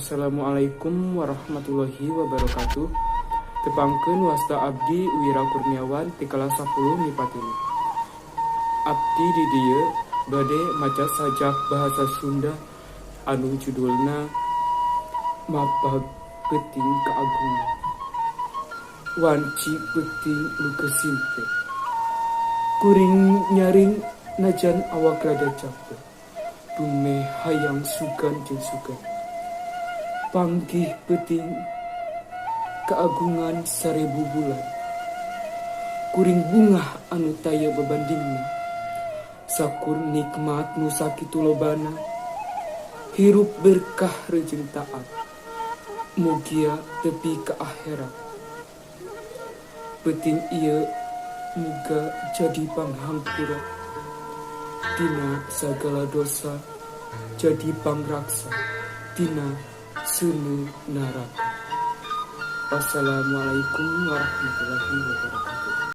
Assalamualaikum warahmatullahi wabarakatuh. Tepangkeun wasta abdi Wira Kurniawan ti kelas 10 MIPA 3. Abdi di dieu bade maca sajak bahasa Sunda anu judulna Mapag Peuting Kaagungan. Wanci peuting nu kesimpe, kuring nyaring najan awak rada capek, dumeh hayang sugan jeung sugan. Panggih peuting kaagungan 1000 bulan, kuring bungah anu taya babandingna, sakur nikmat nu sakitu lobana, hirup berkah reujeng taat, mugia tepi ka akhirat. Peuting ieu muga jadi panghampura tina sagala dosa, jadi pangraksa tina seuneu neraka. Wassalamualaikum warahmatullahi wabarakatuh.